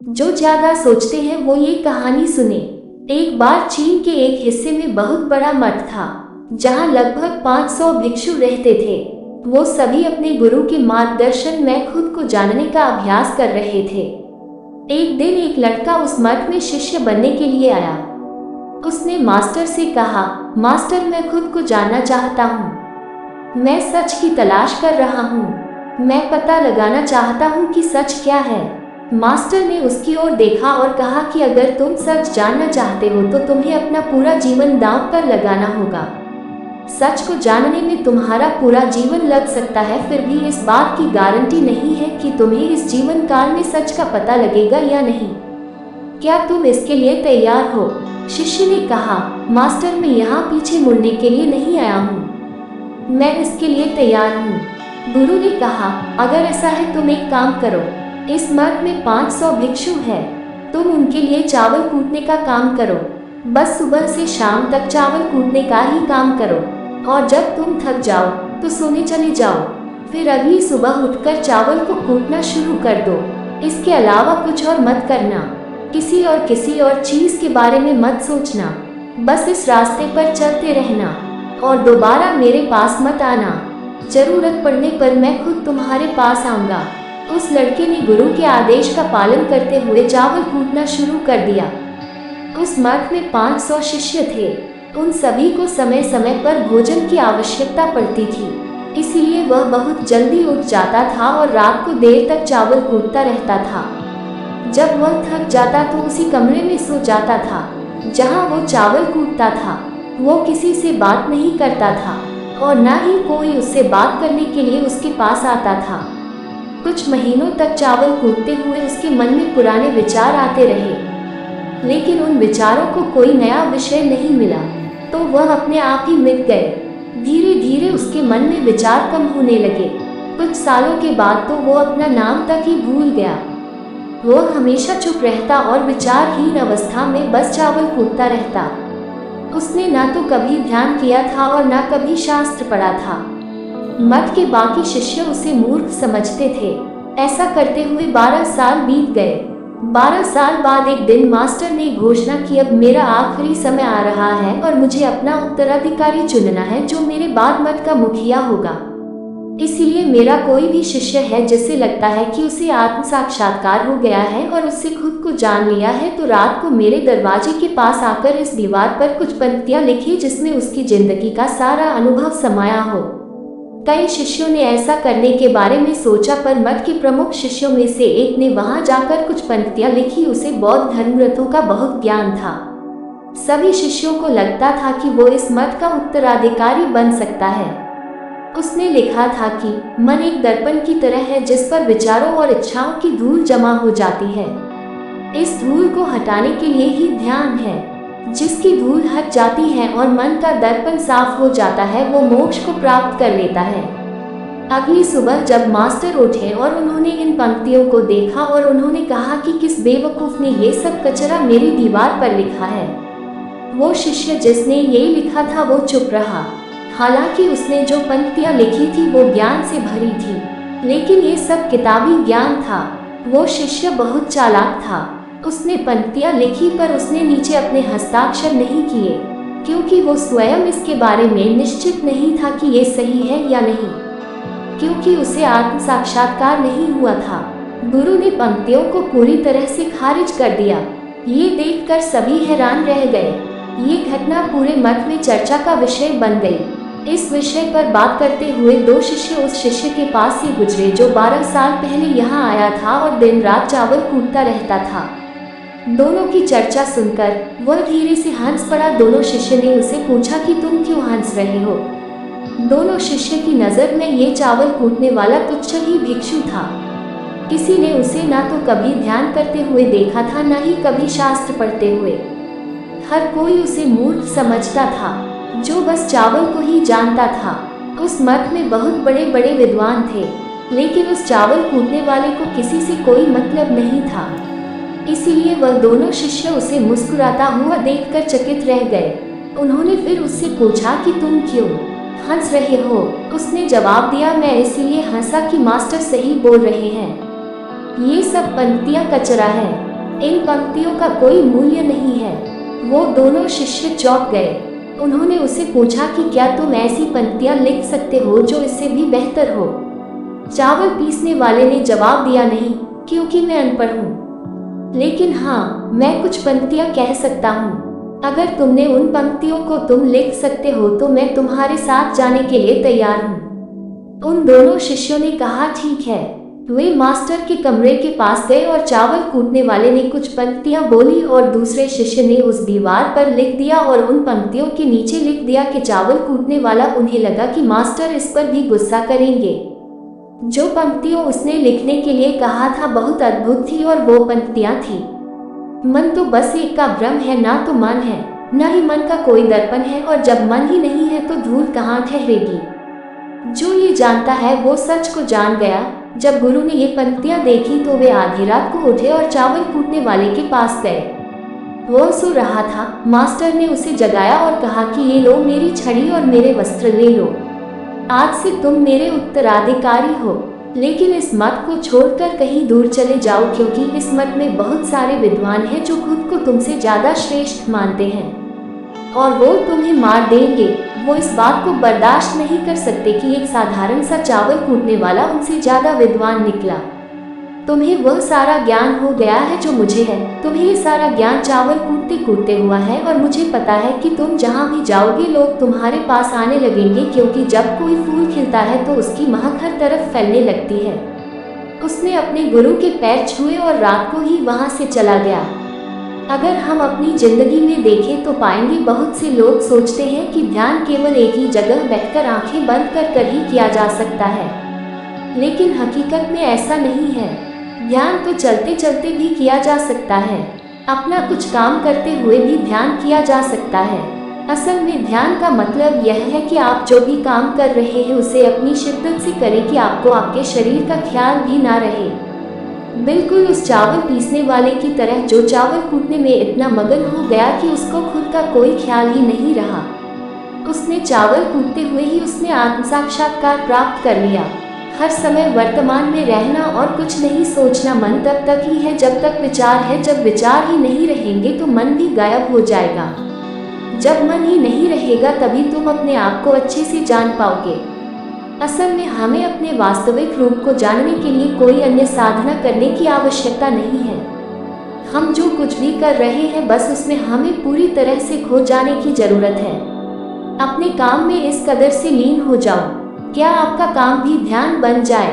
जो ज्यादा सोचते हैं वो ये कहानी सुने। एक बार चीन के एक हिस्से में बहुत बड़ा मठ था, जहाँ लगभग 500 भिक्षु रहते थे। वो सभी अपने गुरु के मार्गदर्शन में खुद को जानने का अभ्यास कर रहे थे। एक दिन एक लड़का उस मठ में शिष्य बनने के लिए आया। उसने मास्टर से कहा, मास्टर, मैं खुद को जानना चाहता हूँ। मैं सच की तलाश कर रहा हूँ। मैं पता लगाना चाहता हूँ कि सच क्या है। मास्टर ने उसकी ओर देखा और कहा कि अगर तुम सच जानना चाहते हो तो तुम्हें अपना पूरा जीवन दांव पर लगाना होगा। सच को जानने में तुम्हारा पूरा जीवन लग सकता है, फिर भी इस बात की गारंटी नहीं है कि तुम्हें इस जीवन काल में सच का पता लगेगा या नहीं। क्या तुम इसके लिए तैयार हो? शिष्य ने कहा, मास्टर, मैं यहाँ पीछे मुड़ने के लिए नहीं आया हूँ। मैं इसके लिए तैयार हूँ। गुरु ने कहा, अगर ऐसा है तुम एक काम करो। इस मठ में 500 भिक्षु हैं। तुम उनके लिए चावल कूटने का काम करो। बस सुबह से शाम तक चावल कूटने का ही काम करो, और जब तुम थक जाओ तो सोने चले जाओ। फिर अगली सुबह उठकर चावल को कूटना शुरू कर दो। इसके अलावा कुछ और मत करना। किसी और चीज के बारे में मत सोचना। बस इस रास्ते पर चलते रहना और दोबारा मेरे पास मत आना। जरूरत पड़ने पर मैं खुद तुम्हारे पास आऊंगा। उस लड़के ने गुरु के आदेश का पालन करते हुए चावल कूटना शुरू कर दिया। उस मठ में 500 शिष्य थे। उन सभी को समय समय पर भोजन की आवश्यकता पड़ती थी, इसलिए वह बहुत जल्दी उठ जाता था और रात को देर तक चावल कूटता रहता था। जब वह थक जाता तो उसी कमरे में सो जाता था जहां वो चावल कूटता था। वो किसी से बात नहीं करता था और न ही कोई उससे बात करने के लिए उसके पास आता था। कुछ महीनों तक चावल कूटते हुए उसके मन में पुराने विचार आते रहे, लेकिन उन विचारों को कोई नया विषय नहीं मिला, तो वह अपने आप ही मिट गए। धीरे धीरे उसके मन में विचार कम होने लगे। कुछ सालों के बाद तो वो अपना नाम तक ही भूल गया। वो हमेशा चुप रहता और विचारहीन अवस्था में बस चावल कूटता रहता। उसने ना तो कभी ध्यान किया था और ना कभी शास्त्र पढ़ा था। मठ के बाकी शिष्य उसे मूर्ख समझते थे। ऐसा करते हुए 12 साल बीत गए। 12 साल बाद एक दिन मास्टर ने घोषणा की, अब मेरा आखिरी समय आ रहा है और मुझे अपना उत्तराधिकारी चुनना है जो मेरे बाद मठ का मुखिया होगा। इसलिए मेरा कोई भी शिष्य है जिसे लगता है कि उसे आत्म साक्षात्कार हो गया है और उससे खुद को जान लिया है, तो रात को मेरे दरवाजे के पास आकर इस दीवार पर कुछ पंक्तियां लिखी जिसमें उसकी जिंदगी का सारा अनुभव समाया हो। कई शिष्यों ने ऐसा करने के बारे में सोचा, पर मठ के प्रमुख शिष्यों में से एक ने वहां जाकर कुछ पंक्तियां लिखी। उसे बौद्ध धर्मग्रंथों का बहुत ज्ञान था। सभी शिष्यों को लगता था कि वो इस मठ का उत्तराधिकारी बन सकता है। उसने लिखा था कि मन एक दर्पण की तरह है जिस पर विचारों और इच्छाओं की धूल जमा हो जाती है। इस धूल को हटाने के लिए ही ध्यान है। जिसकी धूल हट जाती है और मन का दर्पण साफ हो जाता है, वो मोक्ष को प्राप्त कर लेता है। अगली सुबह जब मास्टर उठे और उन्होंने इन पंक्तियों को देखा और उन्होंने कहा कि किस बेवकूफ ने ये सब कचरा मेरी दीवार पर लिखा है। वो शिष्य जिसने ये लिखा था वो चुप रहा। हालांकि उसने जो पंक्तियां लिखी थी वो ज्ञान से भरी थी, लेकिन ये सब किताबी ज्ञान था। वो शिष्य बहुत चालाक था। उसने पंक्तियां लिखी पर उसने नीचे अपने हस्ताक्षर नहीं किए, क्योंकि वो स्वयं इसके बारे में निश्चित नहीं था कि ये सही है या नहीं, क्योंकि उसे आत्म साक्षात्कार नहीं हुआ था। गुरु ने पंक्तियों को पूरी तरह से खारिज कर दिया। ये देखकर सभी हैरान रह गए। ये घटना पूरे मठ में चर्चा का विषय बन गई। इस विषय पर बात करते हुए 2 शिष्य उस शिष्य के पास से गुजरे जो 12 साल पहले यहाँ आया था और दिन रात चावल कूटता रहता था। दोनों की चर्चा सुनकर वह धीरे से हंस पड़ा। दोनों शिष्य ने उसे पूछा कि तुम क्यों हंस रहे हो? दोनों शिष्य की नज़र में ये चावल कूटने वाला तुच्छ ही भिक्षु था। किसी ने उसे ना तो कभी ध्यान करते हुए देखा था, ना ही कभी शास्त्र पढ़ते हुए। हर कोई उसे मूर्ख समझता था जो बस चावल को ही जानता था। उस मठ में बहुत बड़े बड़े विद्वान थे, लेकिन उस चावल कूटने वाले को किसी से कोई मतलब नहीं था। इसीलिए वह दोनों शिष्य उसे मुस्कुराता हुआ देखकर चकित रह गए। उन्होंने फिर उससे पूछा कि तुम क्यों हंस रहे हो? उसने जवाब दिया, मैं इसीलिए हंसा कि मास्टर सही बोल रहे हैं। ये सब पंक्तियां कचरा है। इन पंक्तियों का कोई मूल्य नहीं है। वो दोनों शिष्य चौंक गए। उन्होंने उसे पूछा कि क्या तुम ऐसी पंक्तियां लिख सकते हो जो इससे भी बेहतर हो? चावल पीसने वाले ने जवाब दिया, नहीं, क्योंकि मैं अनपढ़ हूँ। लेकिन हाँ, मैं कुछ पंक्तियां कह सकता हूँ। अगर तुमने उन पंक्तियों को तुम लिख सकते हो तो मैं तुम्हारे साथ जाने के लिए तैयार हूँ। उन दोनों शिष्यों ने कहा, ठीक है। वे मास्टर के कमरे के पास गए और चावल कूटने वाले ने कुछ पंक्तियां बोली और दूसरे शिष्य ने उस दीवार पर लिख दिया और उन पंक्तियों के नीचे लिख दिया कि चावल कूटने वाला। उन्हें लगा कि मास्टर इस पर भी गुस्सा करेंगे। जो पंक्तियों उसने लिखने के लिए कहा था बहुत अद्भुत थी और वो पंक्तियां थी, मन तो बस एक का भ्रम है, ना तो मन है, न ही मन का कोई दर्पण है, और जब मन ही नहीं है तो धूल कहाँ ठहरेगी। जो ये जानता है वो सच को जान गया। जब गुरु ने ये पंक्तियां देखी तो वे आधी रात को उठे और चावल कूटने वाले के पास गए। वो सो रहा था। मास्टर ने उसे जगाया और कहा कि ये लो मेरी छड़ी और मेरे वस्त्र ले लो, आज से तुम मेरे उत्तराधिकारी हो। लेकिन इस मत को छोड़कर कहीं दूर चले जाओ, क्योंकि इस मत में बहुत सारे विद्वान हैं जो खुद को तुमसे ज्यादा श्रेष्ठ मानते हैं और वो तुम्हें मार देंगे। वो इस बात को बर्दाश्त नहीं कर सकते कि एक साधारण सा चावल कूटने वाला उनसे ज्यादा विद्वान निकला। तुम्हें वह सारा ज्ञान हो गया है जो मुझे है। तुम्हें ये सारा ज्ञान चावल कूटते कूटते हुआ है और मुझे पता है कि तुम जहाँ भी जाओगे लोग तुम्हारे पास आने लगेंगे, क्योंकि जब कोई फूल खिलता है तो उसकी महक हर तरफ फैलने लगती है। उसने अपने गुरु के पैर छुए और रात को ही वहाँ से चला गया। अगर हम अपनी जिंदगी में देखें तो पाएंगे बहुत से लोग सोचते हैं कि ध्यान केवल एक ही जगह बैठकर आंखें बंद कर ही किया जा सकता है, लेकिन हकीकत में ऐसा नहीं है। ध्यान तो चलते चलते भी किया जा सकता है। अपना कुछ काम करते हुए भी ध्यान किया जा सकता है। असल में ध्यान का मतलब यह है कि आप जो भी काम कर रहे हैं उसे अपनी शिद्दत से करें कि आपको आपके शरीर का ख्याल भी ना रहे। बिल्कुल उस चावल पीसने वाले की तरह जो चावल कूटने में इतना मगन हो गया कि उसको खुद का कोई ख्याल ही नहीं रहा। उसने चावल कूटते हुए ही उसने आत्म साक्षात्कार प्राप्त कर लिया। हर समय वर्तमान में रहना और कुछ नहीं सोचना। मन तब तक ही है जब तक विचार है। जब विचार ही नहीं रहेंगे तो मन भी गायब हो जाएगा। जब मन ही नहीं रहेगा तभी तुम अपने आप को अच्छे से जान पाओगे। असल में हमें अपने वास्तविक रूप को जानने के लिए कोई अन्य साधना करने की आवश्यकता नहीं है। हम जो कुछ भी कर रहे हैं बस उसमें हमें पूरी तरह से खो जाने की जरूरत है। अपने काम में इस कदर से लीन हो जाओ क्या आपका काम भी ध्यान बन जाए।